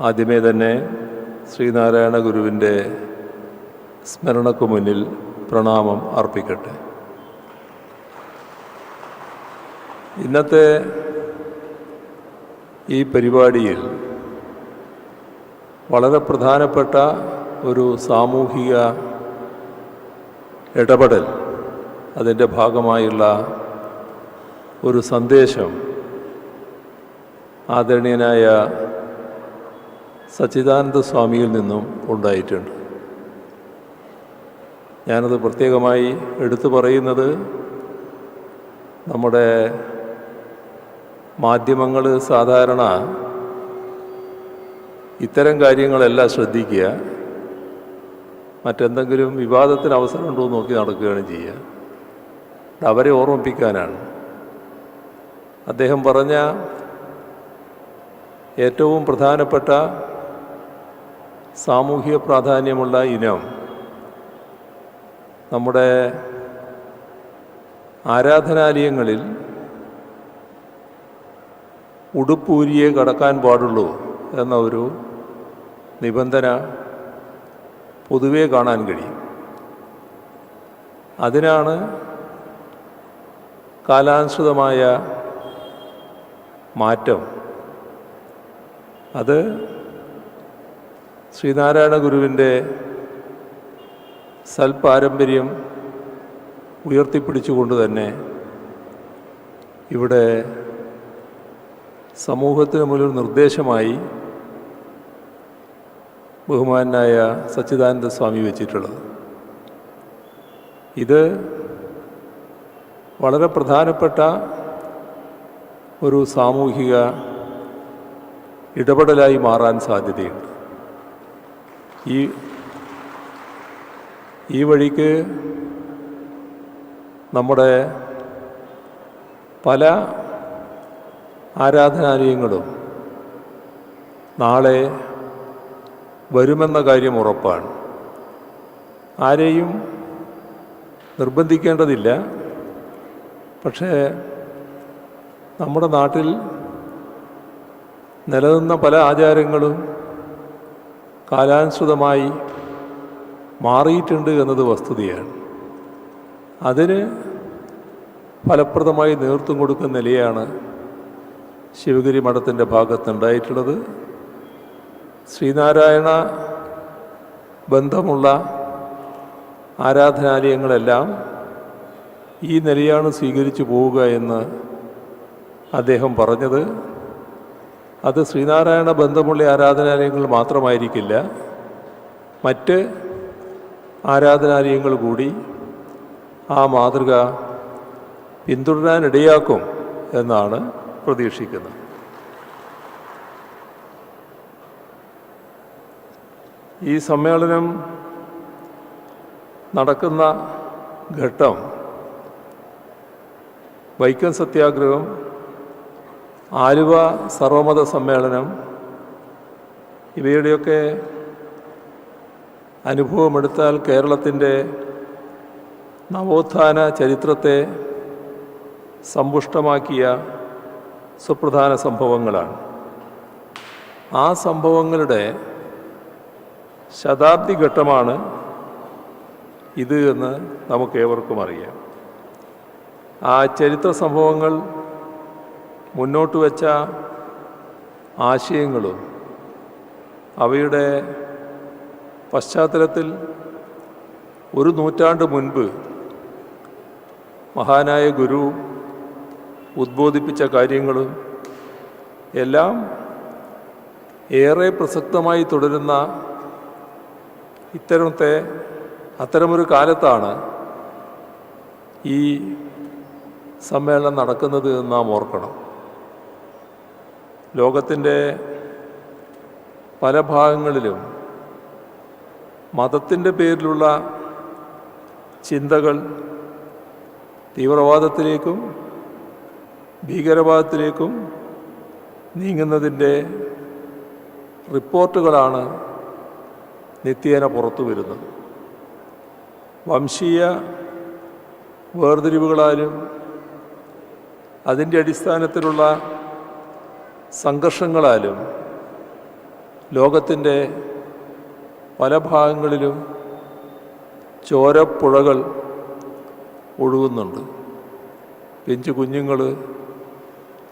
ആദ്യമേ തന്നെ ശ്രീനാരായണ ഗുരുവിൻ്റെ സ്മരണയ്ക്കു മുന്നിൽ പ്രണാമം അർപ്പിക്കട്ടെ. ഇന്നത്തെ ഈ പരിപാടിയിൽ വളരെ പ്രധാനപ്പെട്ട ഒരു സാമൂഹിക ഇടപെടൽ, അതിൻ്റെ ഭാഗമായുള്ള ഒരു സന്ദേശം ആദരണീയനായ സച്ചിദാനന്ദ സ്വാമിയിൽ നിന്നും ഉണ്ടായിട്ടുണ്ട്. ഞാനത് പ്രത്യേകമായി എടുത്തു പറയുന്നത്, നമ്മുടെ മാധ്യമങ്ങൾ സാധാരണ ഇത്തരം കാര്യങ്ങളെല്ലാം ശ്രദ്ധിക്കുക, മറ്റെന്തെങ്കിലും വിവാദത്തിന് അവസരമുണ്ടോ എന്ന് നോക്കി നടക്കുകയാണ് ചെയ്യുക. അവരെ ഓർമ്മിപ്പിക്കാനാണ്. അദ്ദേഹം പറഞ്ഞ ഏറ്റവും പ്രധാനപ്പെട്ട സാമൂഹിക പ്രാധാന്യമുള്ള ഇനം നമ്മുടെ ആരാധനാലയങ്ങളിൽ ഉടുപ്പൂരിയെ കടക്കാൻ പാടുള്ളൂ എന്ന ഒരു നിബന്ധന പൊതുവേ കാണാൻ കഴിയും. അതിനാണ് കാലാനുസൃതമായ മാറ്റം. അത് ശ്രീനാരായണ ഗുരുവിൻ്റെ സൽപാരമ്പര്യം ഉയർത്തിപ്പിടിച്ചുകൊണ്ട് തന്നെ ഇവിടെ സമൂഹത്തിന് മുന്നിൽ നിർദ്ദേശമായി ബഹുമാനായ സച്ചിദാനന്ദ സ്വാമി വച്ചിട്ടുള്ളത്. ഇത് വളരെ പ്രധാനപ്പെട്ട ഒരു സാമൂഹിക ഇടപെടലായി മാറാൻ സാധ്യതയുണ്ട്. ഈ വഴിക്ക് നമ്മുടെ പല ആരാധനാലയങ്ങളും നാളെ വരുമെന്ന കാര്യം ഉറപ്പാണ്. ആരെയും നിർബന്ധിക്കേണ്ടതില്ല. പക്ഷേ നമ്മുടെ നാട്ടിൽ നിലനിന്ന പല ആചാരങ്ങളും കാലാനുസൃതമായി മാറിയിട്ടുണ്ട് എന്നത് വസ്തുതയാണ്. അതിന് ഫലപ്രദമായി നേതൃത്വം കൊടുക്കുന്ന നിലയാണ് ശിവഗിരി മഠത്തിൻ്റെ ഭാഗത്തുണ്ടായിട്ടുള്ളത്. ശ്രീനാരായണ ബന്ധമുള്ള ആരാധനാലയങ്ങളെല്ലാം ഈ നിലയാണ് സ്വീകരിച്ചു പോവുക എന്ന് അദ്ദേഹം പറഞ്ഞത്. അത് ശ്രീനാരായണ ബന്ധമുള്ള ആരാധനാലയങ്ങൾ മാത്രമായിരിക്കില്ല, മറ്റ് ആരാധനാലയങ്ങൾ കൂടി ആ മാതൃക പിന്തുടരാനിടയാക്കും എന്നാണ് പ്രതീക്ഷിക്കുന്നത്. ഈ സമ്മേളനം നടക്കുന്ന ഘട്ടം, വൈക്കം സത്യാഗ്രഹം, ആലുവ സർവമത സമ്മേളനം, ഇവയുടെയൊക്കെ അനുഭവമെടുത്താൽ കേരളത്തിൻ്റെ നവോത്ഥാന ചരിത്രത്തെ സമ്പുഷ്ടമാക്കിയ സുപ്രധാന സംഭവങ്ങളാണ്. ആ സംഭവങ്ങളുടെ ശതാബ്ദി ഘട്ടമാണ് ഇത് എന്ന് നമുക്കേവർക്കും അറിയാം. ആ ചരിത്ര സംഭവങ്ങൾ മുന്നോട്ട് വച്ച ആശയങ്ങളും അവയുടെ പശ്ചാത്തലത്തിൽ ഒരു നൂറ്റാണ്ട് മുൻപ് മഹാനായ ഗുരു ഉദ്ബോധിപ്പിച്ച കാര്യങ്ങളും എല്ലാം ഏറെ പ്രസക്തമായി തുടരുന്ന അത്തരമൊരു കാലത്താണ് ഈ സമ്മേളനം നടക്കുന്നത് എന്ന് നാം ഓർക്കണം. ലോകത്തിൻ്റെ പല ഭാഗങ്ങളിലും മതത്തിൻ്റെ പേരിലുള്ള ചിന്തകൾ തീവ്രവാദത്തിലേക്കും ഭീകരവാദത്തിലേക്കും നീങ്ങുന്നതിൻ്റെ റിപ്പോർട്ടുകളാണ് നിത്യേന പുറത്തു വരുന്നത്. വംശീയ വേർതിരിവുകളാലും അതിൻ്റെ അടിസ്ഥാനത്തിലുള്ള സംഘർഷങ്ങളാലും ലോകത്തിൻ്റെ പല ഭാഗങ്ങളിലും ചോരപ്പുഴകൾ ഒഴുകുന്നുണ്ട്. പിഞ്ചു കുഞ്ഞുങ്ങൾ,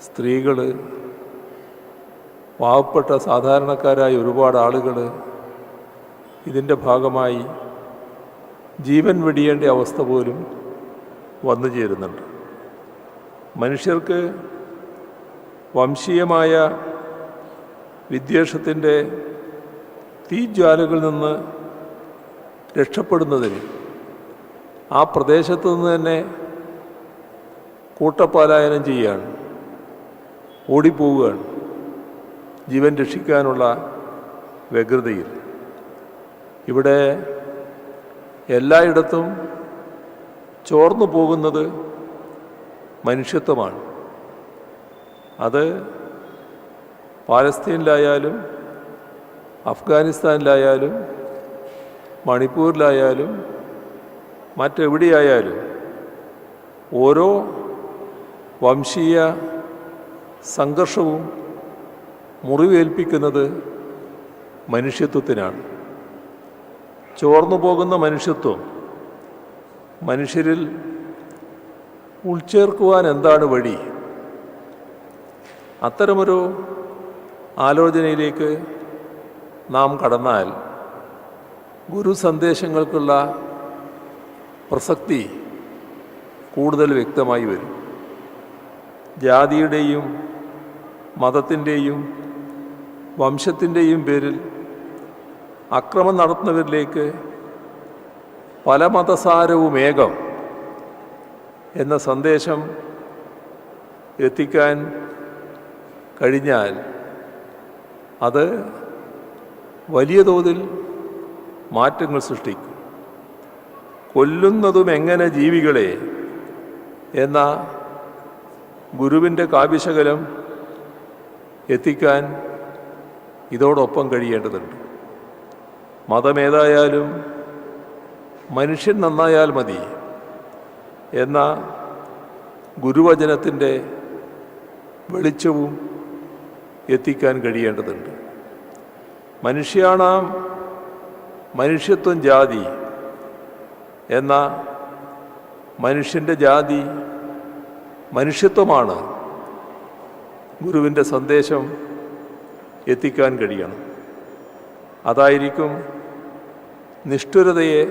സ്ത്രീകൾ, പാവപ്പെട്ട സാധാരണക്കാരായ ഒരുപാട് ആളുകൾ ഇതിൻ്റെ ഭാഗമായി ജീവൻ വെടിയേണ്ട അവസ്ഥ പോലും വന്നു ചേരുന്നുണ്ട്. മനുഷ്യർക്ക് വംശീയമായ വിദ്വേഷത്തിൻ്റെ തീജ്വാലകളിൽ നിന്ന് രക്ഷപ്പെടുന്നതിന് ആ പ്രദേശത്തു നിന്ന് തന്നെ കൂട്ടപ്പലായനം ചെയ്യുകയാണ്, ഓടിപ്പോവുകയാണ് ജീവൻ രക്ഷിക്കാനുള്ള വ്യഗ്രതയിൽ. ഇവിടെ എല്ലായിടത്തും ചോർന്നു പോകുന്നത് മനുഷ്യത്വമാണ്. അത് പാലസ്തീനിലായാലും അഫ്ഗാനിസ്ഥാനിലായാലും മണിപ്പൂരിലായാലും മറ്റെവിടെയായാലും ഓരോ വംശീയ സംഘർഷവും മുറിവേൽപ്പിക്കുന്നത് മനുഷ്യത്വത്തിനാണ്. ചോർന്നു പോകുന്ന മനുഷ്യത്വം മനുഷ്യരിൽ ഉൾച്ചേർക്കുവാൻ എന്താണ് വഴി? അത്തരമൊരു ആലോചനയിലേക്ക് നാം കടന്നാൽ ഗുരു സന്ദേശങ്ങൾക്കുള്ള പ്രസക്തി കൂടുതൽ വ്യക്തമായി വരും. ജാതിയുടെയും മതത്തിൻ്റെയും വംശത്തിൻ്റെയും പേരിൽ അക്രമം നടത്തുന്നവരിലേക്ക് പല മതസാരവുമേകം എന്ന സന്ദേശം എത്തിക്കാൻ കഴിഞ്ഞാൽ അത് വലിയ തോതിൽ മാറ്റങ്ങൾ സൃഷ്ടിക്കും. കൊല്ലുന്നതും എങ്ങനെ ജീവികളെ എന്ന ഗുരുവിൻ്റെ കാവ്യശകലം എത്തിക്കാൻ ഇതോടൊപ്പം കഴിയേണ്ടതുണ്ട്. മതമേതായാലും മനുഷ്യൻ നന്നായാൽ മതി എന്ന ഗുരുവചനത്തിൻ്റെ വെളിച്ചവും എത്തിക്കാൻ കഴിയേണ്ടതുണ്ട്. മനുഷ്യാണാം മനുഷ്യത്വം ജാതി എന്ന മനുഷ്യൻ്റെ ജാതി മനുഷ്യത്വമാണ് ഗുരുവിൻ്റെ സന്ദേശം എത്തിക്കാൻ കഴിയണം. അതായിരിക്കും നിഷ്ഠുരതയെ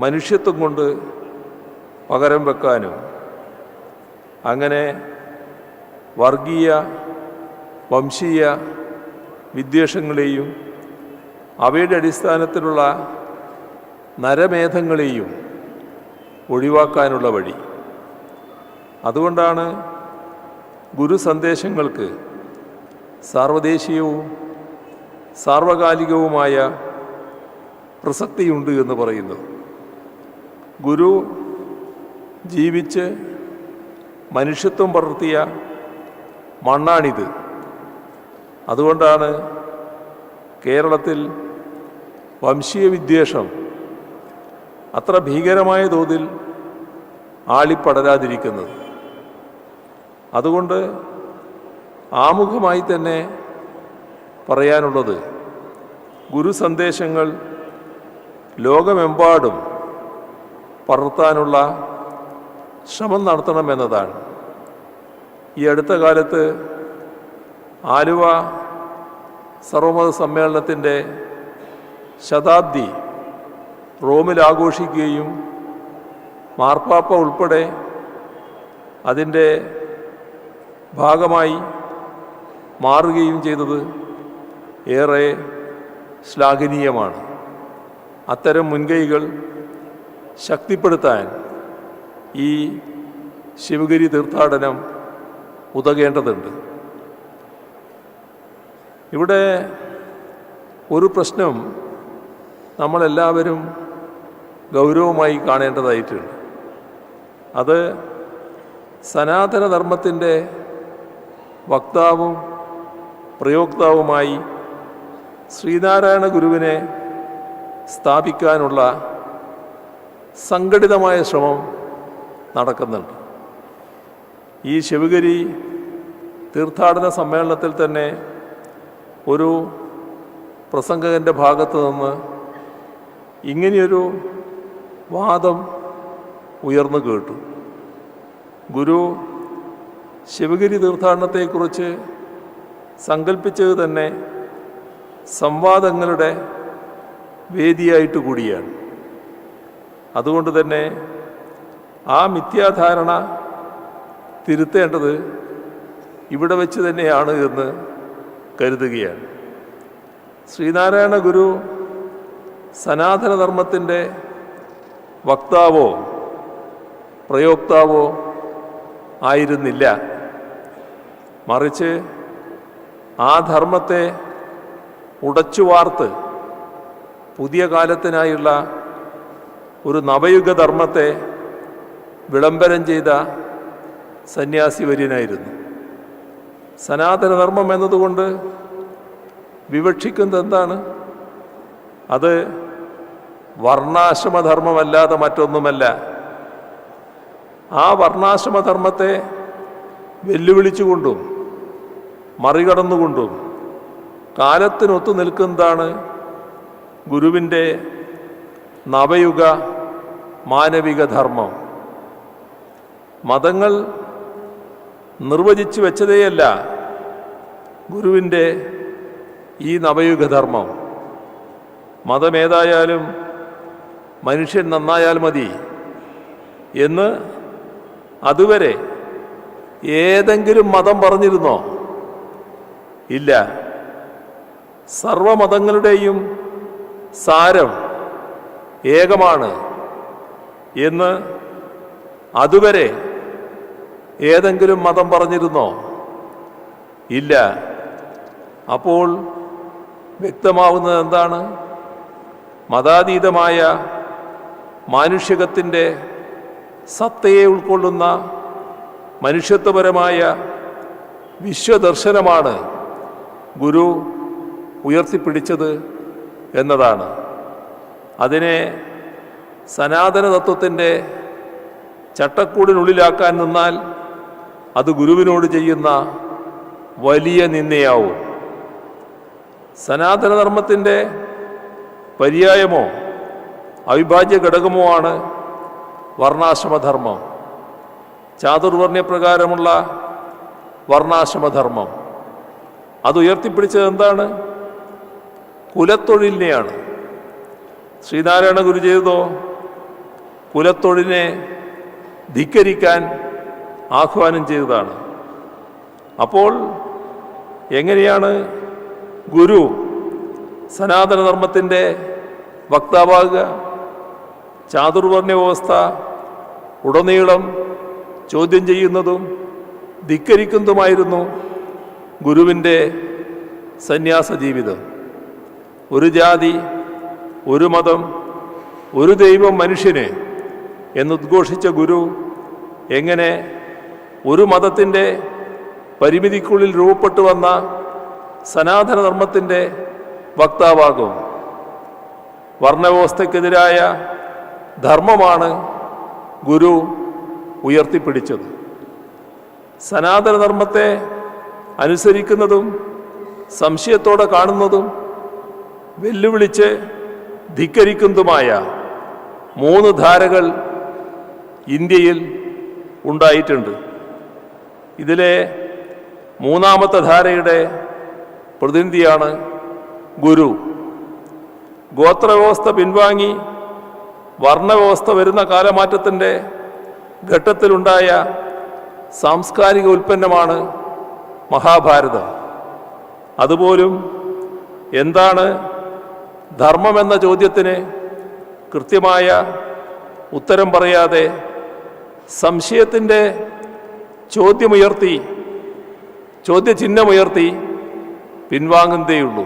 മനുഷ്യത്വം കൊണ്ട് പകരം വെക്കാനും അങ്ങനെ വർഗീയ വംശീയ വിദ്വേഷങ്ങളെയും അവയുടെ അടിസ്ഥാനത്തിലുള്ള നരമേധങ്ങളെയും ഒഴിവാക്കാനുള്ള വഴി. അതുകൊണ്ടാണ് ഗുരു സന്ദേശങ്ങൾക്ക് സാർവദേശീയവും സാർവകാലികവുമായ പ്രസക്തിയുണ്ട് എന്ന് പറയുന്നത്. ഗുരു ജീവിച്ച് മനുഷ്യത്വം പടർത്തിയ മണ്ണാണിത്. അതുകൊണ്ടാണ് കേരളത്തിൽ വംശീയ വിദ്വേഷം അത്ര ഭീകരമായ തോതിൽ ആളിപ്പടരാതിരിക്കുന്നത്. അതുകൊണ്ട് ആമുഖമായി തന്നെ പറയാനുള്ളത് ഗുരു സന്ദേശങ്ങൾ ലോകമെമ്പാടും പടർത്താനുള്ള ശ്രമം നടത്തണമെന്നതാണ്. ഈ അടുത്ത കാലത്ത് ആലുവ സർവമത സമ്മേളനത്തിൻ്റെ ശതാബ്ദി റോമിൽ ആഘോഷിക്കുകയും മാർപ്പാപ്പ ഉൾപ്പെടെ അതിൻ്റെ ഭാഗമായി മാറുകയും ചെയ്തത് ഏറെ ശ്ലാഘനീയമാണ്. അത്തരം മുൻകൈകൾ ശക്തിപ്പെടുത്താൻ ഈ ശിവഗിരി തീർത്ഥാടനം ഉതകേണ്ടതുണ്ട്. ഇവിടെ ഒരു പ്രശ്നം നമ്മളെല്ലാവരും ഗൗരവമായി കാണേണ്ടതായിട്ടുണ്ട്. അത് സനാതനധർമ്മത്തിൻ്റെ വക്താവും പ്രയോക്താവുമായി ശ്രീനാരായണ ഗുരുവിനെ സ്ഥാപിക്കാനുള്ള സംഘടിതമായ ശ്രമം നടക്കുന്നുണ്ട്. ഈ ശിവഗിരി തീർത്ഥാടന സമ്മേളനത്തിൽ തന്നെ ഒരു പ്രസംഗകൻ്റെ ഭാഗത്തു നിന്ന് ഇങ്ങനെയൊരു വാദം ഉയർന്നു കേട്ടു. ഗുരു ശിവഗിരി തീർത്ഥാടനത്തെക്കുറിച്ച് സങ്കല്പിച്ചത് തന്നെ സംവാദങ്ങളുടെ വേദിയായിട്ട് കൂടിയാണ്. അതുകൊണ്ട് തന്നെ ആ മിഥ്യാധാരണ തിരുത്തേണ്ടത് ഇവിടെ വെച്ച് തന്നെയാണ് എന്ന് കരുതുകയാണ്. ശ്രീനാരായണ ഗുരു സനാതനധർമ്മത്തിൻ്റെ വക്താവോ പ്രയോക്താവോ ആയിരുന്നില്ല. മറിച്ച് ആ ധർമ്മത്തെ ഉടച്ചുവാർത്ത് പുതിയ കാലത്തിനായുള്ള ഒരു നവയുഗ ധർമ്മത്തെ വിളംബരം ചെയ്ത സന്യാസി വര്യനായിരുന്നു. സനാതനധർമ്മം എന്നതുകൊണ്ട് വിവക്ഷിക്കുന്നത് എന്താണ്? അത് വർണ്ണാശ്രമധർമ്മമല്ലാതെ മറ്റൊന്നുമല്ല. ആ വർണ്ണാശ്രമധർമ്മത്തെ വെല്ലുവിളിച്ചുകൊണ്ടും മറികടന്നുകൊണ്ടും കാലത്തിനൊത്തു നിൽക്കുന്നതാണ് ഗുരുവിൻ്റെ നവയുഗ മാനവിക ധർമ്മം. മതങ്ങൾ നിർവചിച്ചു വെച്ചതേയല്ല ഗുരുവിൻ്റെ ഈ നവയുഗധർമ്മം. മതമേതായാലും മനുഷ്യൻ നന്നായാൽ മതി എന്ന് അതുവരെ ഏതെങ്കിലും മതം പറഞ്ഞിരുന്നോ? ഇല്ല. സർവമതങ്ങളുടെയും സാരം ഏകമാണ് എന്ന് അതുവരെ ഏതെങ്കിലും മതം പറഞ്ഞിരുന്നോ? ഇല്ല. അപ്പോൾ വ്യക്തമാവുന്നത് എന്താണ്? മതാതീതമായ മാനുഷികത്തിൻ്റെ സത്തയെ ഉൾക്കൊള്ളുന്ന മനുഷ്യത്വപരമായ വിശ്വദർശനമാണ് ഗുരു ഉയർത്തിപ്പിടിച്ചത് എന്നതാണ്. അതിനെ സനാതന തത്വത്തിൻ്റെ ചട്ടക്കൂടിനുള്ളിലാക്കാൻ നിന്നാൽ അത് ഗുരുവിനോട് ചെയ്യുന്ന വലിയ നിന്ദയാവും. സനാതനധർമ്മത്തിൻ്റെ പര്യായമോ അവിഭാജ്യ ഘടകമോ ആണ് വർണ്ണാശ്രമധർമ്മം. ചാതുർവർണ്ണ്യപ്രകാരമുള്ള വർണ്ണാശ്രമധർമ്മം അത് ഉയർത്തിപ്പിടിച്ചത് എന്താണ്? കുലത്തൊഴിലിനെയാണ്. ശ്രീനാരായണ ഗുരു ചെയ്തതോ കുലത്തൊഴിലിനെ ധിക്കരിക്കാൻ ആഹ്വാനം ചെയ്തതാണ്. അപ്പോൾ എങ്ങനെയാണ് ഗുരു സനാതനധർമ്മത്തിൻ്റെ വക്താവാകുക? ചാതുർവർണ്ണ്യ വ്യവസ്ഥ ഉടനീളം ചോദ്യം ചെയ്യുന്നതും ധിക്കരിക്കുന്നതുമായിരുന്നു ഗുരുവിൻ്റെ സന്യാസ ജീവിതം. ഒരു ജാതി, ഒരു മതം, ഒരു ദൈവം മനുഷ്യന് എന്നുദ്ഘോഷിച്ച ഗുരു എങ്ങനെ ഒരു മതത്തിൻ്റെ പരിമിതിക്കുള്ളിൽ രൂപപ്പെട്ടു വന്ന സനാതനധർമ്മത്തിൻ്റെ വക്താവാകും? വർണ്ണവ്യവസ്ഥയ്ക്കെതിരായ ധർമ്മമാണ് ഗുരു ഉയർത്തിപ്പിടിച്ചത്. സനാതനധർമ്മത്തെ അനുസരിക്കുന്നതും സംശയത്തോടെ കാണുന്നതും വെല്ലുവിളിച്ച് ധിക്കരിക്കുന്നതുമായ 3 ധാരകൾ ഇന്ത്യയിൽ ഉണ്ടായിട്ടുണ്ട്. ഇതിലെ 3ാമത്തെ ധാരയുടെ പ്രതിനിധിയാണ് ഗുരു. ഗോത്രവ്യവസ്ഥ പിൻവാങ്ങി വർണ്ണവ്യവസ്ഥ വരുന്ന കാലമാറ്റത്തിൻ്റെ ഘട്ടത്തിലുണ്ടായ സാംസ്കാരിക ഉൽപ്പന്നമാണ് മഹാഭാരതം. അതുപോലും എന്താണ് ധർമ്മമെന്ന ചോദ്യത്തിന് കൃത്യമായ ഉത്തരം പറയാതെ സംശയത്തിൻ്റെ ചോദ്യചിഹ്നമുയർത്തി പിൻവാങ്ങുന്നതേയുള്ളൂ.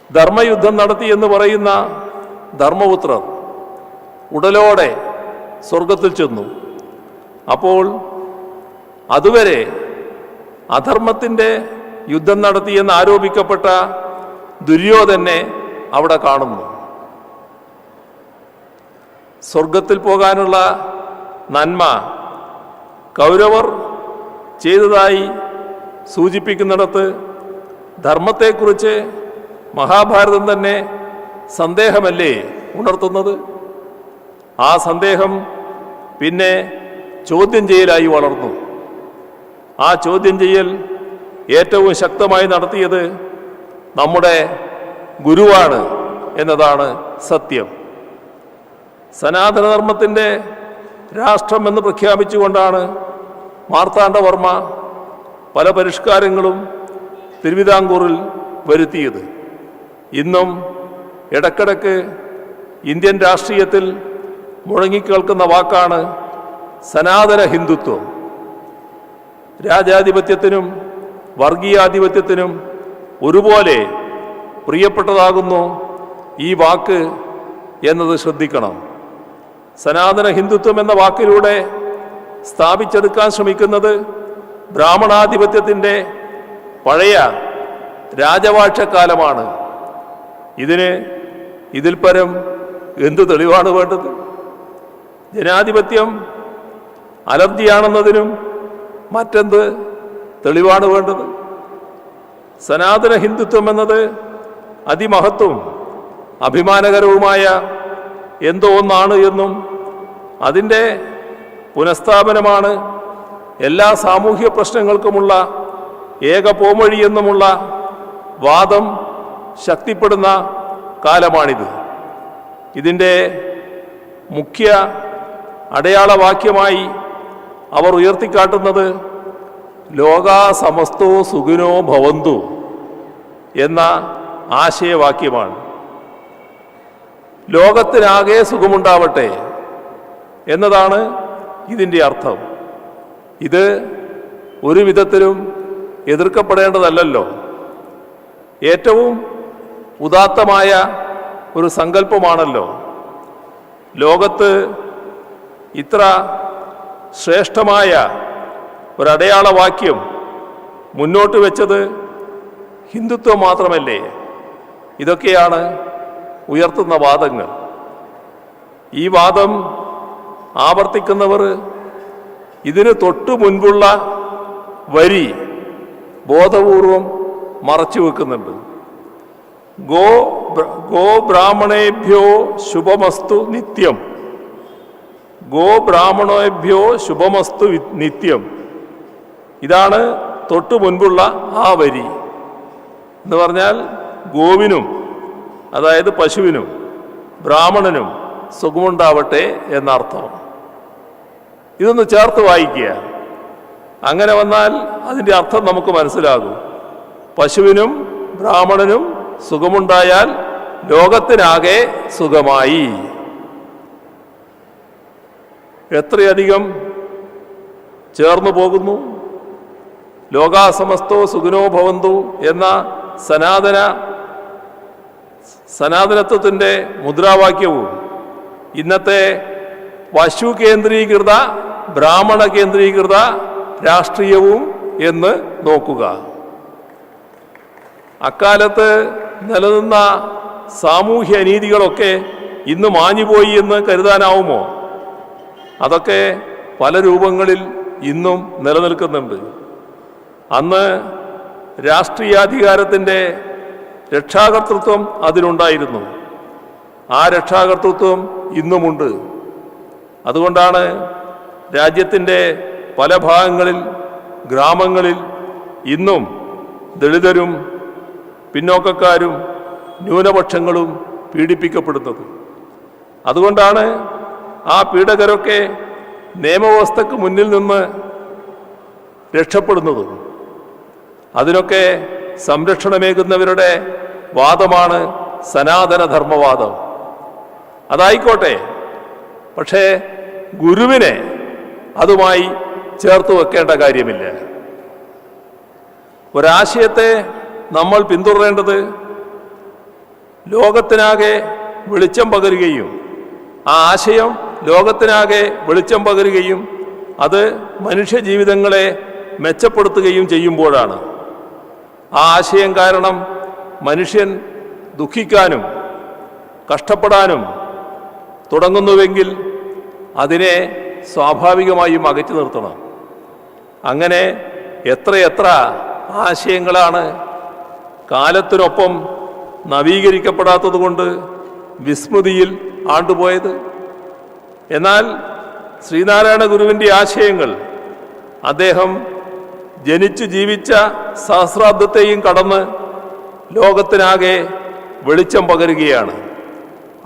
ധർമ്മയുദ്ധം നടത്തി എന്ന് പറയുന്ന ധർമ്മപുത്രർ ഉടലോടെ സ്വർഗത്തിൽ ചെന്നു. അപ്പോൾ അതുവരെ അധർമ്മത്തിൻ്റെ യുദ്ധം നടത്തിയെന്ന് ആരോപിക്കപ്പെട്ട ദുര്യോധനെ അവിടെ കാണുന്നു. സ്വർഗത്തിൽ പോകാനുള്ള നന്മ കൗരവർ ചെയ്തതായി സൂചിപ്പിക്കുന്നിടത്ത് ധർമ്മത്തെക്കുറിച്ച് മഹാഭാരതം തന്നെ സന്ദേഹമല്ലേ ഉണർത്തുന്നത്? ആ സന്ദേഹം പിന്നെ ചോദ്യം ചെയ്യലായി വളർന്നു. ആ ചോദ്യം ചെയ്യൽ ഏറ്റവും ശക്തമായി നടത്തിയത് നമ്മുടെ ഗുരുവാണ് എന്നതാണ് സത്യം. സനാതനധർമ്മത്തിൻ്റെ രാഷ്ട്രമെന്ന് പ്രഖ്യാപിച്ചുകൊണ്ടാണ് മാർത്താണ്ഡവർമ്മ പല പരിഷ്കാരങ്ങളും തിരുവിതാംകൂറിൽ വരുത്തിയത്. ഇന്നും ഇടക്കിടക്ക് ഇന്ത്യൻ രാഷ്ട്രീയത്തിൽ മുഴങ്ങിക്കേൾക്കുന്ന വാക്കാണ് സനാതന ഹിന്ദുത്വം. രാജാധിപത്യത്തിനും വർഗീയാധിപത്യത്തിനും ഒരുപോലെ പ്രിയപ്പെട്ടതാകുന്നു ഈ വാക്ക് എന്നത് ശ്രദ്ധിക്കണം. സനാതന ഹിന്ദുത്വം എന്ന വാക്കിലൂടെ സ്ഥാപിച്ചെടുക്കാൻ ശ്രമിക്കുന്നത് ബ്രാഹ്മണാധിപത്യത്തിൻ്റെ പഴയ രാജവാഴ്ചക്കാലമാണ്. ഇതിൽ പരം എന്ത് തെളിവാണ് വേണ്ടത്? ജനാധിപത്യം അലർജിയാണെന്നതിനും മറ്റെന്ത് തെളിവാണ് വേണ്ടത്? സനാതന ഹിന്ദുത്വം എന്നത് അതിമഹത്വവും അഭിമാനകരവുമായ എന്തോ ഒന്നാണ് എന്നും അതിൻ്റെ പുനഃസ്ഥാപനമാണ് എല്ലാ സാമൂഹ്യ പ്രശ്നങ്ങൾക്കുമുള്ള ഏക പോംവഴി എന്നുമുള്ള വാദം ശക്തിപ്പെടുന്ന കാലമാണിത്. ഇതിൻ്റെ മുഖ്യ അടയാളവാക്യമായി അവർ ഉയർത്തിക്കാട്ടുന്നത് ലോകാ സമസ്തോ സുഖിനോ ഭവന്തു എന്ന ആശയവാക്യമാണ്. ലോകത്തിനാകെ സുഖമുണ്ടാവട്ടെ എന്നതാണ് ഇതിൻ്റെ അർത്ഥം. ഇത് ഒരു വിധത്തിലും എതിർക്കപ്പെടേണ്ടതല്ലല്ലോ. ഏറ്റവും ഉദാത്തമായ ഒരു സങ്കല്പമാണല്ലോ. ലോകത്ത് ഇത്ര ശ്രേഷ്ഠമായ ഒരടയാളവാക്യം മുന്നോട്ട് വെച്ചത് ഹിന്ദുത്വം മാത്രമല്ലേ? ഇതൊക്കെയാണ് ഉയർത്തുന്ന വാദങ്ങൾ. ഈ വാദം ആവർത്തിക്കുന്നവർ ഇതിന് തൊട്ടു മുൻപുള്ള വരി ബോധപൂർവം മറച്ചു വെക്കുന്നുണ്ട്. ഗോ ബ്രാഹ്മണേഭ്യോ ശുഭമസ്തു നിത്യം. ഗോ ബ്രാഹ്മണേഭ്യോ ശുഭമസ്തു നിത്യം. ഇതാണ് തൊട്ടു മുൻപുള്ള ആ വരി. എന്ന് പറഞ്ഞാൽ ഗോവിനും, അതായത് പശുവിനും, ബ്രാഹ്മണനും സുഖമുണ്ടാവട്ടെ എന്നർത്ഥം. ഇതൊന്ന് ചേർത്ത് വായിക്കുക. അങ്ങനെ വന്നാൽ അതിൻ്റെ അർത്ഥം നമുക്ക് മനസ്സിലാകും. പശുവിനും ബ്രാഹ്മണനും സുഖമുണ്ടായാൽ ലോകത്തിനാകെ സുഖമായി. എത്രയധികം ചേർന്നു പോകുന്നു. ലോകാസമസ്തോ സുഖിനോ ഭവന്തു എന്ന സനാതനത്വത്തിൻ്റെ മുദ്രാവാക്യവും ഇന്നത്തെ പശു കേന്ദ്രീകൃത ബ്രാഹ്മണ കേന്ദ്രീകൃത രാഷ്ട്രീയവും എന്ന് നോക്കുക. അക്കാലത്ത് നിലനിന്ന സാമൂഹ്യ അനീതികളൊക്കെ ഇന്ന് മാഞ്ഞുപോയി എന്ന് കരുതാനാവുമോ? അതൊക്കെ പല രൂപങ്ങളിൽ ഇന്നും നിലനിൽക്കുന്നുണ്ട്. അന്ന് രാഷ്ട്രീയാധികാരത്തിൻ്റെ രക്ഷാകർതൃത്വം അതിനുണ്ടായിരുന്നു. ആ രക്ഷാകർതൃത്വം ഇന്നുമുണ്ട്. അതുകൊണ്ടാണ് രാജ്യത്തിൻ്റെ പല ഭാഗങ്ങളിൽ, ഗ്രാമങ്ങളിൽ ഇന്നും ദളിതരും പിന്നോക്കക്കാരും ന്യൂനപക്ഷങ്ങളും പീഡിപ്പിക്കപ്പെടുന്നത്. അതുകൊണ്ടാണ് ആ പീഡകരൊക്കെ നിയമവ്യവസ്ഥക്ക് മുന്നിൽ നിന്ന് രക്ഷപ്പെടുന്നത്. അതിനൊക്കെ സംരക്ഷണമേകുന്നവരുടെ വാദമാണ് സനാതനധർമ്മവാദം. അതായിക്കോട്ടെ, പക്ഷേ ഗുരുവിനെ അതുമായി ചേർത്ത് വെക്കേണ്ട കാര്യമില്ല. ഒരാശയത്തെ നമ്മൾ പിന്തുടരേണ്ടത് ലോകത്തിനാകെ വെളിച്ചം പകരുകയും ആ ആശയം ലോകത്തിനാകെ വെളിച്ചം പകരുകയും അത് മനുഷ്യജീവിതങ്ങളെ മെച്ചപ്പെടുത്തുകയും ചെയ്യുമ്പോഴാണ്. ആ ആശയം കാരണം മനുഷ്യൻ ദുഃഖിക്കാനും കഷ്ടപ്പെടാനും തുടങ്ങുന്നുവെങ്കിൽ അതിനെ സ്വാഭാവികമായും അകറ്റി നിർത്തണം. അങ്ങനെ എത്രയെത്ര ആശയങ്ങളാണ് കാലത്തിനൊപ്പം നവീകരിക്കപ്പെടാത്തതുകൊണ്ട് വിസ്മൃതിയിൽ ആണ്ടുപോയത്? എന്നാൽ ശ്രീനാരായണ ഗുരുവിൻ്റെ ആശയങ്ങൾ അദ്ദേഹം ജനിച്ചു ജീവിച്ച സഹസ്രാബ്ദത്തെയും കടന്ന് ലോകത്തിനാകെ വെളിച്ചം പകരുകയാണ്.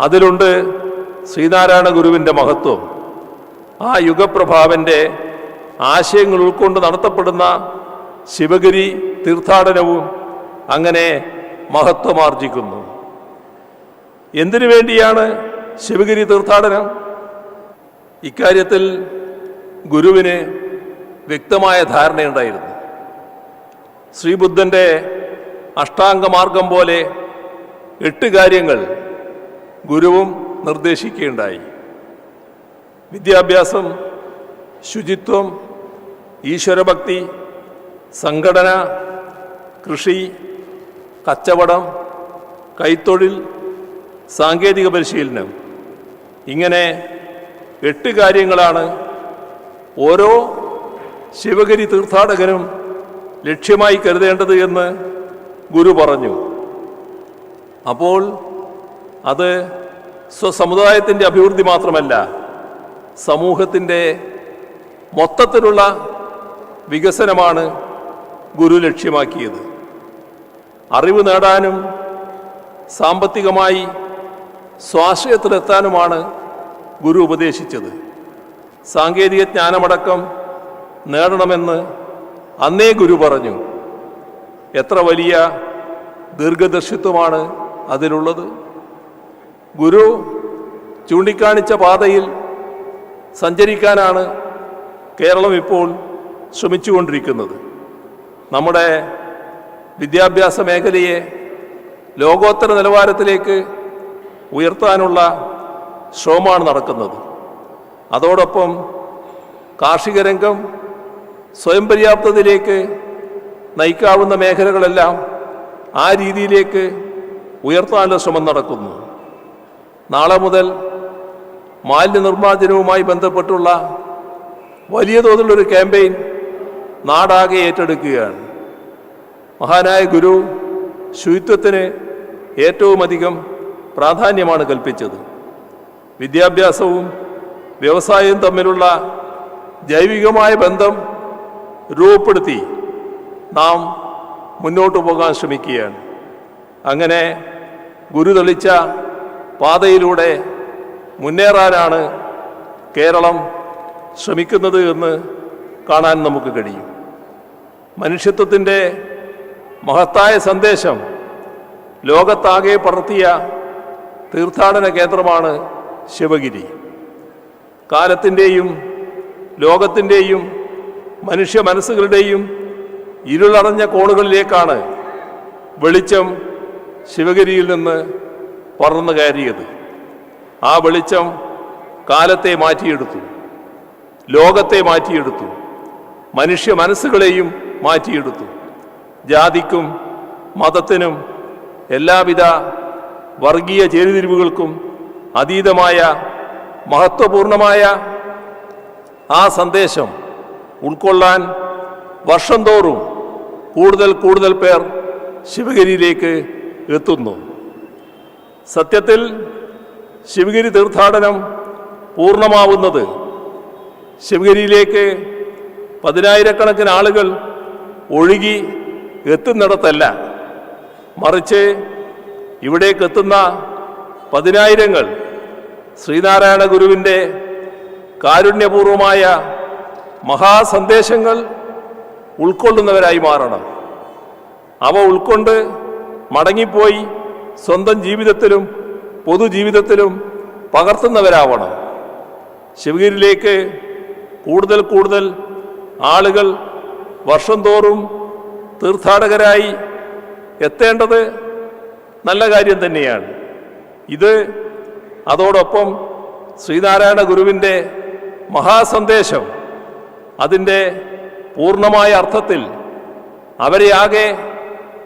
അതിലുണ്ട് ശ്രീനാരായണ ഗുരുവിൻ്റെ മഹത്വം. ആ യുഗപ്രഭാവൻ്റെ ആശയങ്ങൾ ഉൾക്കൊണ്ട് നടത്തപ്പെടുന്ന ശിവഗിരി തീർത്ഥാടനവും അങ്ങനെ മഹത്വമാർജിക്കുന്നു. എന്തിനു വേണ്ടിയാണ് ശിവഗിരി തീർത്ഥാടനം? ഇക്കാര്യത്തിൽ ഗുരുവിന് വ്യക്തമായ ധാരണയുണ്ടായിരുന്നു. ശ്രീബുദ്ധൻ്റെ അഷ്ടാംഗമാർഗം പോലെ 8 കാര്യങ്ങൾ ഗുരുവും നിർദ്ദേശിക്കുകയുണ്ടായി. വിദ്യാഭ്യാസം, ശുചിത്വം, ഈശ്വരഭക്തി, സംഘടന, കൃഷി, കച്ചവടം, കൈത്തൊഴിൽ, സാങ്കേതിക പരിശീലനം. ഇങ്ങനെ 8 കാര്യങ്ങളാണ് ഓരോ ശിവഗിരി തീർത്ഥാടകനും ലക്ഷ്യമായി കരുതേണ്ടത് എന്ന് ഗുരു പറഞ്ഞു. അപ്പോൾ അത് സ്വസമുദായത്തിൻ്റെ അഭിവൃദ്ധി മാത്രമല്ല, സമൂഹത്തിൻ്റെ മൊത്തത്തിലുള്ള വികസനമാണ് ഗുരു ലക്ഷ്യമാക്കിയത്. അറിവ് നേടാനും സാമ്പത്തികമായി സ്വാശ്രയത്തിലെത്താനുമാണ് ഗുരു ഉപദേശിച്ചത്. സാങ്കേതിക ജ്ഞാനമടക്കം നേടണമെന്ന് അന്നേ ഗുരു പറഞ്ഞു. എത്ര വലിയ ദീർഘദർശിത്വമാണ് അതിലുള്ളത്! ഗുരു ചൂണ്ടിക്കാണിച്ച പാതയിൽ സഞ്ചരിക്കാനാണ് കേരളം ഇപ്പോൾ ശ്രമിച്ചുകൊണ്ടിരിക്കുന്നത്. നമ്മുടെ വിദ്യാഭ്യാസ മേഖലയെ ലോകോത്തര നിലവാരത്തിലേക്ക് ഉയർത്താനുള്ള ശ്രമമാണ് നടക്കുന്നത്. അതോടൊപ്പം കാർഷിക രംഗം സ്വയം പര്യാപ്തതയിലേക്ക് നയിക്കാവുന്ന മേഖലകളെല്ലാം ആ രീതിയിലേക്ക് ഉയർത്താനുള്ള ശ്രമം നടക്കുന്നു. നാളെ മുതൽ മാലിന്യനിർമ്മാർജ്ജനവുമായി ബന്ധപ്പെട്ടുള്ള വലിയ തോതിലുള്ളൊരു ക്യാമ്പയിൻ നാടാകെ ഏറ്റെടുക്കുകയാണ്. മഹാനായ ഗുരു ശുചിത്വത്തിന് ഏറ്റവും അധികം പ്രാധാന്യമാണ് കൽപ്പിച്ചത്. വിദ്യാഭ്യാസവും വ്യവസായവും തമ്മിലുള്ള ജൈവികമായ ബന്ധം രൂപപ്പെടുത്തി നാം മുന്നോട്ട് പോകാൻ ശ്രമിക്കുകയാണ്. അങ്ങനെ ഗുരു തെളിച്ച പാതയിലൂടെ മുന്നേറാനാണ് കേരളം ശ്രമിക്കുന്നത് എന്ന് കാണാൻ നമുക്ക് കഴിയും. മനുഷ്യത്വത്തിൻ്റെ മഹത്തായ സന്ദേശം ലോകത്താകെ പടർത്തിയ തീർത്ഥാടന കേന്ദ്രമാണ് ശിവഗിരി. കാലത്തിൻ്റെയും ലോകത്തിൻ്റെയും മനുഷ്യ മനസ്സുകളുടെയും ഇരുളടഞ്ഞ കോണുകളിലേക്കാണ് വെളിച്ചം ശിവഗിരിയിൽ നിന്ന് പടർന്നു കയറിയത്. ആ വെളിച്ചം കാലത്തെ മാറ്റിയെടുത്തു, ലോകത്തെ മാറ്റിയെടുത്തു, മനുഷ്യ മനസ്സുകളെയും മാറ്റിയെടുത്തു. ജാതിക്കും മതത്തിനും എല്ലാവിധ വർഗീയ ചേരിതിരിവുകൾക്കും അതീതമായ മഹത്വപൂർണമായ ആ സന്ദേശം ഉൾക്കൊള്ളാൻ വർഷം തോറും കൂടുതൽ കൂടുതൽ പേർ ശിവഗിരിയിലേക്ക് എത്തുന്നു. സത്യത്തിൽ ശിവഗിരി തീർത്ഥാടനം പൂർണ്ണമാവുന്നത് ശിവഗിരിയിലേക്ക് 10,000-കണക്കിന് ആളുകൾ ഒഴുകി എത്തുന്നിടത്തല്ല, മറിച്ച് ഇവിടേക്ക് എത്തുന്ന 10,000-ങ്ങൾ ശ്രീനാരായണ ഗുരുവിൻ്റെ കാരുണ്യപൂർവമായ മഹാസന്ദേശങ്ങൾ ഉൾക്കൊള്ളുന്നവരായി മാറണം. അവ ഉൾക്കൊണ്ട് മടങ്ങിപ്പോയി സ്വന്തം ജീവിതത്തിലും പൊതുജീവിതത്തിലും പകർത്തുന്നവരാവണം. ശിവഗിരിയിലേക്ക് കൂടുതൽ കൂടുതൽ ആളുകൾ വർഷം തോറും തീർത്ഥാടകരായി എത്തേണ്ടത് നല്ല കാര്യം തന്നെയാണ്. ഇത് അതോടൊപ്പം ശ്രീനാരായണ ഗുരുവിൻ്റെ മഹാസന്ദേശം അതിൻ്റെ പൂർണ്ണമായ അർത്ഥത്തിൽ അവരെ ആകെ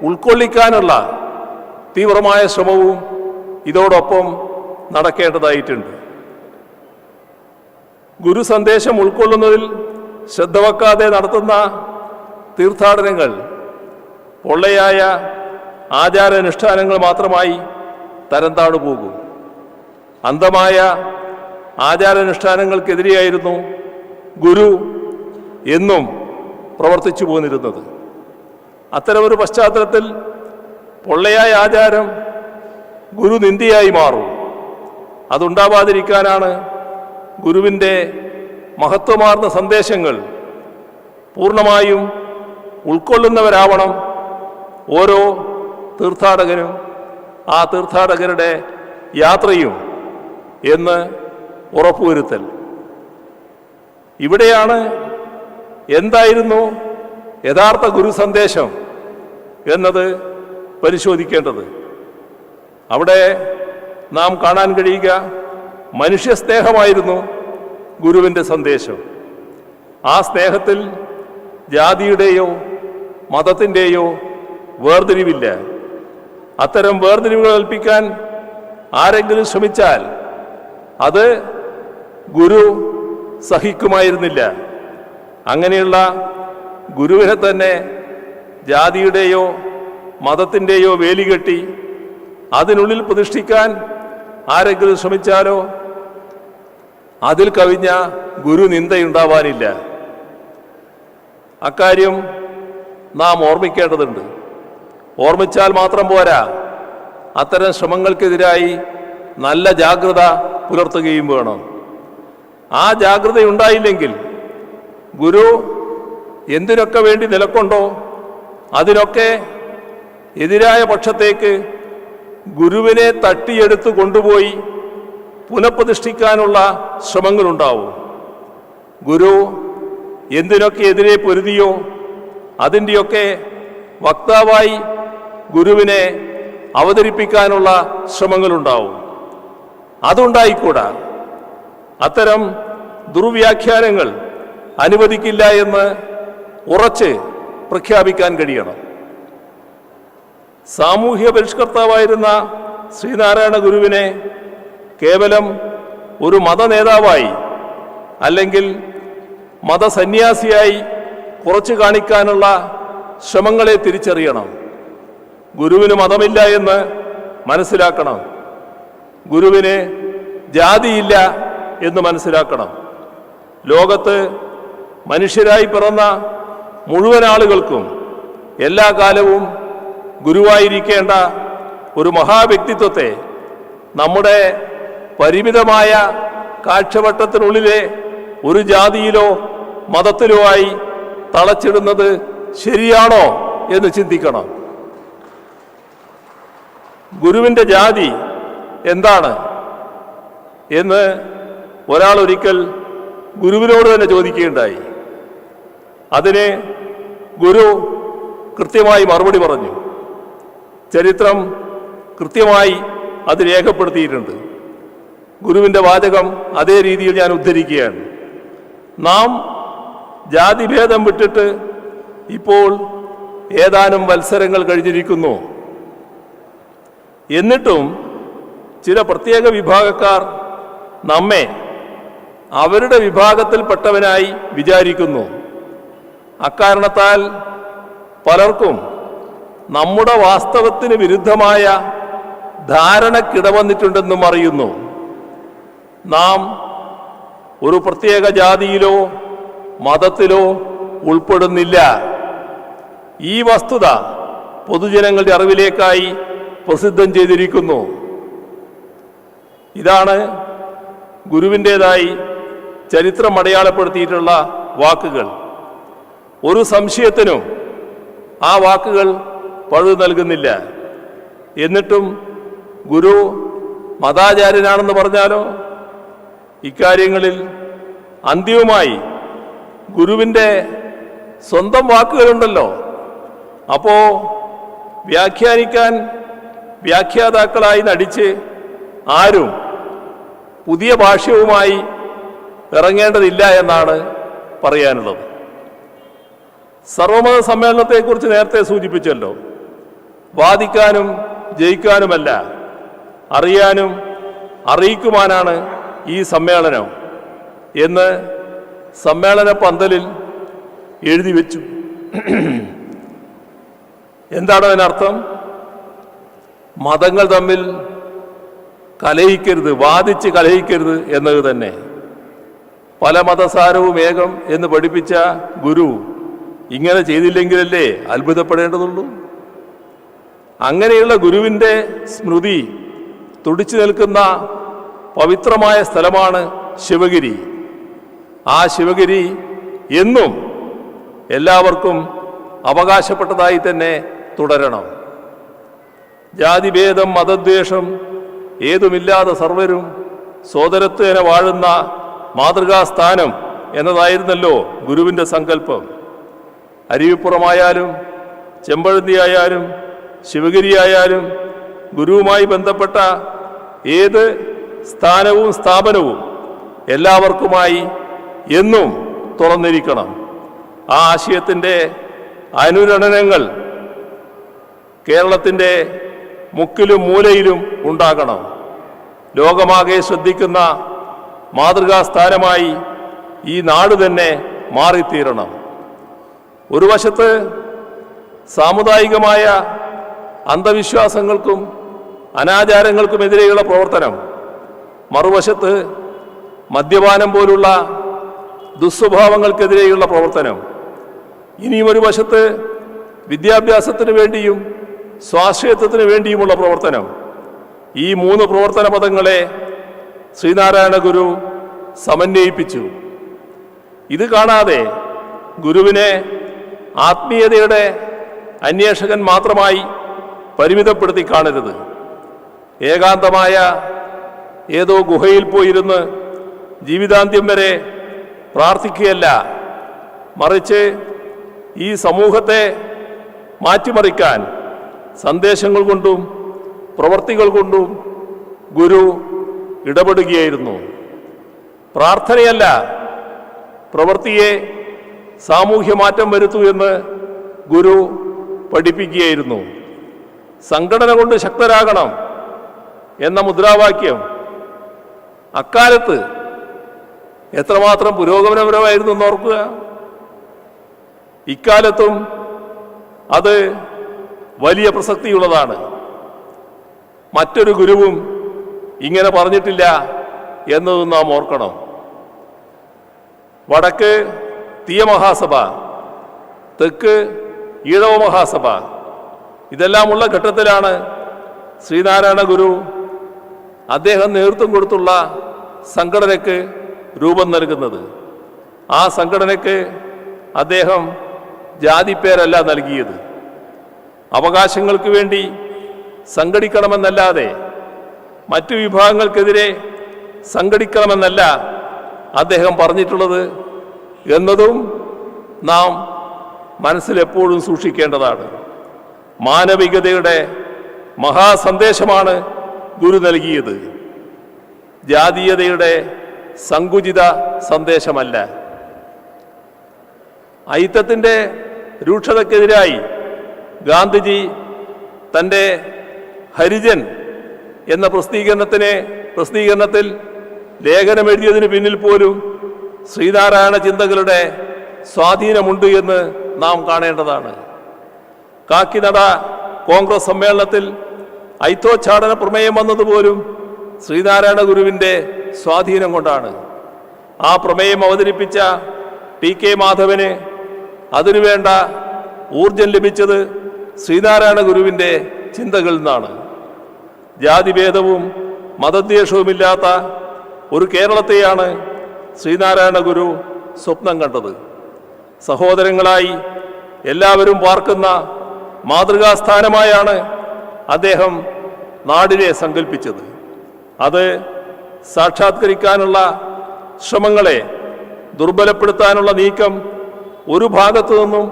ഉൾക്കൊള്ളിക്കാനുള്ള തീവ്രമായ ശ്രമവും ഇതോടൊപ്പം നടക്കേണ്ടതായിട്ടുണ്ട്. ഗുരു സന്ദേശം ഉൾക്കൊള്ളുന്നതിൽ ശ്രദ്ധ വെക്കാതെ നടത്തുന്ന തീർത്ഥാടനങ്ങൾ പൊള്ളയായ ആചാരാനുഷ്ഠാനങ്ങൾ മാത്രമായി തരംതാണു പോകും. അന്ധമായ ആചാരാനുഷ്ഠാനങ്ങൾക്കെതിരെയായിരുന്നു ഗുരു എന്നും പ്രവർത്തിച്ചു പോന്നിരുന്നത്. അത്തരമൊരു പശ്ചാത്തലത്തിൽ പൊള്ളയായ ആചാരം ഗുരുനിന്ദയായി മാറും. അതുണ്ടാവാതിരിക്കാനാണ് ഗുരുവിൻ്റെ മഹത്വമാർന്ന സന്ദേശങ്ങൾ പൂർണ്ണമായും ഉൾക്കൊള്ളുന്നവരാവണം ഓരോ തീർത്ഥാടകനും ആ തീർത്ഥാടകരുടെ യാത്രയും എന്ന് ഉറപ്പുവരുത്തൽ. ഇവിടെയാണ് എന്തായിരുന്നു യഥാർത്ഥ ഗുരു സന്ദേശം എന്നത് പരിശോധിക്കേണ്ടത്. അവിടെ നാം കാണാൻ കഴിയുക മനുഷ്യസ്നേഹമായിരുന്നു ഗുരുവിൻ്റെ സന്ദേശം. ആ സ്നേഹത്തിൽ ജാതിയുടെയോ മതത്തിൻ്റെയോ വേർതിരിവില്ല. അത്തരം വേർതിരിവുകൾ കൽപ്പിക്കാൻ ആരെങ്കിലും ശ്രമിച്ചാൽ അത് ഗുരു സഹിക്കുമായിരുന്നില്ല. അങ്ങനെയുള്ള ഗുരുവിനെ തന്നെ ജാതിയുടെയോ മതത്തിൻ്റെയോ വേലികെട്ടി അതിനുള്ളിൽ പ്രതിഷ്ഠിക്കാൻ ആരെങ്കിലും ശ്രമിച്ചാലോ അതിൽ കവിഞ്ഞ ഗുരുനിന്ദയുണ്ടാവാനില്ല. അക്കാര്യം നാം ഓർമ്മിക്കേണ്ടതുണ്ട്. ഓർമ്മിച്ചാൽ മാത്രം പോരാ, അത്തരം ശ്രമങ്ങൾക്കെതിരായി നല്ല ജാഗ്രത പുലർത്തുകയും വേണം. ആ ജാഗ്രതയുണ്ടായില്ലെങ്കിൽ ഗുരു എന്തിനൊക്കെ വേണ്ടി നിലക്കൊണ്ടോ അതിനൊക്കെ എതിരായ പക്ഷത്തേക്ക് ഗുരുവിനെ തട്ടിയെടുത്ത് കൊണ്ടുപോയി പുനഃപ്രതിഷ്ഠിക്കാനുള്ള ശ്രമങ്ങളുണ്ടാവും. ഗുരു എന്തിനൊക്കെ എതിരെ പൊരുതിയോ അതിൻ്റെയൊക്കെ വക്താവായി ഗുരുവിനെ അവതരിപ്പിക്കാനുള്ള ശ്രമങ്ങളുണ്ടാവും. അതുണ്ടായിക്കൂടാ. അത്തരം ദുർവ്യാഖ്യാനങ്ങൾ അനുവദിക്കില്ല എന്ന് ഉറച്ച് പ്രഖ്യാപിക്കാൻ കഴിയണം. സാമൂഹ്യ പരിഷ്കർത്താവായിരുന്ന ശ്രീനാരായണ ഗുരുവിനെ കേവലം ഒരു മതനേതാവായി അല്ലെങ്കിൽ മതസന്യാസിയായി കുറച്ചു കാണിക്കാനുള്ള ശ്രമങ്ങളെ തിരിച്ചറിയണം. ഗുരുവിന് മതമില്ല എന്ന് മനസ്സിലാക്കണം. ഗുരുവിന് ജാതിയില്ല എന്ന് മനസ്സിലാക്കണം. ലോകത്ത് മനുഷ്യരായി പിറന്ന മുഴുവൻ ആളുകൾക്കും എല്ലാ കാലവും ഗുരുവായിരിക്കേണ്ട ഒരു മഹാവ്യക്തിത്വത്തെ നമ്മുടെ പരിമിതമായ കാഴ്ചവട്ടത്തിനുള്ളിലെ ഒരു ജാതിയിലോ മതത്തിലോ ആയി തളച്ചിടുന്നത് ശരിയാണോ എന്ന് ചിന്തിക്കണം. ഗുരുവിൻ്റെ ജാതി എന്താണ് എന്ന് ഒരാൾ ഒരിക്കൽ ഗുരുവിനോട് തന്നെ ചോദിക്കുകയുണ്ടായി. അതിന് ഗുരു കൃത്യമായി മറുപടി പറഞ്ഞു. ചരിത്രം കൃത്യമായി അത് രേഖപ്പെടുത്തിയിട്ടുണ്ട്. ഗുരുവിൻ്റെ വാചകം അതേ രീതിയിൽ ഞാൻ ഉദ്ധരിക്കുകയാണ്. നാം ജാതിഭേദം വിട്ടിട്ട് ഇപ്പോൾ ഏതാനും വത്സരങ്ങൾ കഴിഞ്ഞിരിക്കുന്നു. എന്നിട്ടും ചില പ്രത്യേക വിഭാഗക്കാർ നമ്മെ അവരുടെ വിഭാഗത്തിൽപ്പെട്ടവനായി വിചാരിക്കുന്നു. അക്കാരണത്താൽ പലർക്കും നമ്മുടെ വാസ്തവത്തിന് വിരുദ്ധമായ ധാരണക്കിടവന്നിട്ടുണ്ടെന്നും അറിയുന്നു. നാം ഒരു പ്രത്യേക ജാതിയിലോ മതത്തിലോ ഉൾപ്പെടുന്നില്ല. ഈ വസ്തുത പൊതുജനങ്ങളുടെ അറിവിലേക്കായി പ്രസിദ്ധം ചെയ്തിരിക്കുന്നു. ഇതാണ് ഗുരുവിൻ്റേതായി ചരിത്രം അടയാളപ്പെടുത്തിയിട്ടുള്ള വാക്കുകൾ. ഒരു സംശയത്തിനും ആ വാക്കുകൾ പഴു നൽകുന്നില്ല. എന്നിട്ടും ഗുരു മതാചാര്യനാണെന്ന് പറഞ്ഞാലോ? ഇക്കാര്യങ്ങളിൽ അന്തിമമായി ഗുരുവിൻ്റെ സ്വന്തം വാക്കുകളുണ്ടല്ലോ. അപ്പോൾ വ്യാഖ്യാനിക്കാൻ വ്യാഖ്യാതാക്കളായി നടിച്ച് ആരും പുതിയ ഭാഷ്യവുമായി ഇറങ്ങേണ്ടതില്ല എന്നാണ് പറയാനുള്ളത്. സർവമത സമ്മേളനത്തെക്കുറിച്ച് നേരത്തെ സൂചിപ്പിച്ചല്ലോ. വാദിക്കാനും ജയിക്കാനുമല്ല, അറിയാനും അറിയിക്കുവാനാണ് ഈ സമ്മേളനം എന്ന് സമ്മേളന പന്തലിൽ എഴുതി വെച്ചു. എന്താണ് അതിനർത്ഥം? മതങ്ങൾ തമ്മിൽ കലഹിക്കരുത്, വാദിച്ച് കലഹിക്കരുത് എന്നത് തന്നെ. പല മതസാരവും ഏകം എന്ന് പഠിപ്പിച്ച ഗുരു ഇങ്ങനെ ചെയ്തില്ലെങ്കിലല്ലേ അത്ഭുതപ്പെടേണ്ടതുള്ളൂ. അങ്ങനെയുള്ള ഗുരുവിൻ്റെ സ്മൃതി തുടിച്ചു നിൽക്കുന്ന പവിത്രമായ സ്ഥലമാണ് ശിവഗിരി. ആ ശിവഗിരി എന്നും എല്ലാവർക്കും അവകാശപ്പെട്ടതായി തന്നെ തുടരണം. ജാതിഭേദം മതദ്വേഷം ഏതുമില്ലാതെ സർവരും സോദരത്വേന വാഴുന്ന മാതൃകാസ്ഥാനം എന്നതായിരുന്നല്ലോ ഗുരുവിൻ്റെ സങ്കല്പം. അരുവിപ്പുറമായാലും ചെമ്പഴന്തിയായാലും ശിവഗിരിയായാലും ഗുരുവുമായി ബന്ധപ്പെട്ട ഏത് സ്ഥാനവും സ്ഥാപനവും എല്ലാവർക്കുമായി എന്നും തുറന്നിരിക്കണം. ആ ആശയത്തിൻ്റെ അനുരണനങ്ങൾ കേരളത്തിൻ്റെ മുക്കിലും മൂലയിലും ഉണ്ടാകണം. ലോകമാകെ ശ്രദ്ധിക്കുന്ന മാതൃകാസ്ഥാനമായി ഈ നാട് തന്നെ മാറിത്തീരണം. ഒരു വശത്ത് സാമുദായികമായ അന്ധവിശ്വാസങ്ങൾക്കും അനാചാരങ്ങൾക്കുമെതിരെയുള്ള പ്രവർത്തനം, മറുവശത്ത് മദ്യപാനം പോലുള്ള ദുസ്വഭാവങ്ങൾക്കെതിരെയുള്ള പ്രവർത്തനം, ഇനിയും ഒരു വശത്ത് വിദ്യാഭ്യാസത്തിന് വേണ്ടിയും സ്വാശ്രയത്വത്തിന് വേണ്ടിയുമുള്ള പ്രവർത്തനം. ഈ മൂന്ന് പ്രവർത്തന പദങ്ങളെ ശ്രീനാരായണ ഗുരു സമന്വയിപ്പിച്ചു. ഇത് കാണാതെ ഗുരുവിനെ ആത്മീയതയുടെ അന്വേഷകൻ മാത്രമായി പരിമിതപ്പെടുത്തി കാണരുത്. ഏകാന്തമായ ഏതോ ഗുഹയിൽ പോയിരുന്ന് ജീവിതാന്ത്യം വരെ പ്രാർത്ഥിക്കുകയല്ല, മറിച്ച് ഈ സമൂഹത്തെ മാറ്റിമറിക്കാൻ സന്ദേശങ്ങൾ കൊണ്ടും പ്രവർത്തികൾ കൊണ്ടും ഗുരു ഇടപെടുകയായിരുന്നു. പ്രാർത്ഥനയല്ല, പ്രവൃത്തിയെ സാമൂഹ്യ മാറ്റം വരുത്തൂ എന്ന് ഗുരു പഠിപ്പിക്കുകയായിരുന്നു. സംഘടന കൊണ്ട് ശക്തരാകണം എന്ന മുദ്രാവാക്യം അക്കാലത്ത് എത്രമാത്രം പുരോഗമനപരമായിരുന്നു എന്നോർക്കുക. ഇക്കാലത്തും അത് വലിയ പ്രസക്തിയുള്ളതാണ്. മറ്റൊരു ഗുരുവും ഇങ്ങനെ പറഞ്ഞിട്ടില്ല എന്നതും നാം ഓർക്കണം. വടക്ക് തീയമഹാസഭ, തെക്ക് ഈഴവ മഹാസഭ, ഇതെല്ലാമുള്ള ഘട്ടത്തിലാണ് ശ്രീനാരായണ ഗുരു അദ്ദേഹം നേതൃത്വം കൊടുത്തുള്ള സംഘടനയ്ക്ക് രൂപം നൽകുന്നത്. ആ സംഘടനയ്ക്ക് അദ്ദേഹം ജാതിപ്പേരല്ല നൽകിയത്. അവകാശങ്ങൾക്ക് വേണ്ടി സംഘടിക്കണമെന്നല്ലാതെ മറ്റു വിഭാഗങ്ങൾക്കെതിരെ സംഘടിക്കണമെന്നല്ല അദ്ദേഹം പറഞ്ഞിട്ടുള്ളത് എന്നതും നാം മനസ്സിലെപ്പോഴും സൂക്ഷിക്കേണ്ടതാണ്. മാനവികതയുടെ മഹാസന്ദേശമാണ് ഗുരു നൽകിയത്, ജാതീയതയുടെ സങ്കുചിത സന്ദേശമല്ല. ഐത്തത്തിൻ്റെ രൂക്ഷതയ്ക്കെതിരായി ഗാന്ധിജി തൻ്റെ ഹരിജൻ എന്ന പ്രസിദ്ധീകരണത്തിൽ ലേഖനമെഴുതിയതിന് പിന്നിൽ പോലും ശ്രീനാരായണ ചിന്തകളുടെ സ്വാധീനമുണ്ട് എന്ന് നാം കാണേണ്ടതാണ്. കാക്കിനട കോൺഗ്രസ് സമ്മേളനത്തിൽ ഐത്തോച്ചാടന പ്രമേയം വന്നതുപോലും ശ്രീനാരായണ ഗുരുവിൻ്റെ സ്വാധീനം കൊണ്ടാണ്. ആ പ്രമേയം അവതരിപ്പിച്ച ടി.കെ. മാധവന് അതിനുവേണ്ട ഊർജം ലഭിച്ചത് ശ്രീനാരായണ ഗുരുവിൻ്റെ ചിന്തകളിൽ നിന്നാണ്. ജാതിഭേദവും മതദ്വേഷവുമില്ലാത്ത ഒരു കേരളത്തെയാണ് ശ്രീനാരായണ ഗുരു സ്വപ്നം കണ്ടത്. സഹോദരങ്ങളായി എല്ലാവരും പാർക്കുന്ന മാതൃകാസ്ഥാനമായാണ് അദ്ദേഹം നാടിനെ സങ്കല്പിച്ചത്. അത് സാക്ഷാത്കരിക്കാനുള്ള ശ്രമങ്ങളെ ദുർബലപ്പെടുത്താനുള്ള നീക്കം ഒരു ഭാഗത്തു നിന്നും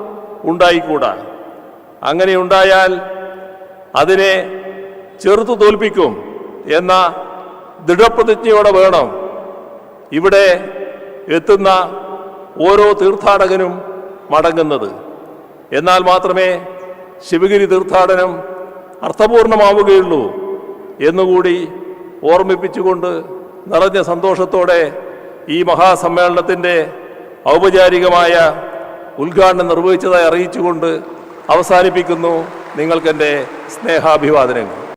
ഉണ്ടായിക്കൂടാ. അങ്ങനെ ഉണ്ടായാൽ അതിനെ ചെറുത്തു തോൽപ്പിക്കും എന്ന ദൃഢപ്രതിജ്ഞയോടെ വേണം ഇവിടെ എത്തുന്ന ഓരോ തീർത്ഥാടകനും മടങ്ങുന്നത്. എന്നാൽ മാത്രമേ ശിവഗിരി തീർത്ഥാടനം അർത്ഥപൂർണമാവുകയുള്ളൂ എന്നുകൂടി ഓർമ്മിപ്പിച്ചുകൊണ്ട് നിറഞ്ഞ സന്തോഷത്തോടെ ഈ മഹാസമ്മേളനത്തിൻ്റെ ഔപചാരികമായ ഉദ്ഘാടനം നിർവഹിച്ചതായി അറിയിച്ചുകൊണ്ട് അവസാനിപ്പിക്കുന്നു. നിങ്ങൾക്കെൻ്റെ സ്നേഹാഭിവാദനങ്ങൾ.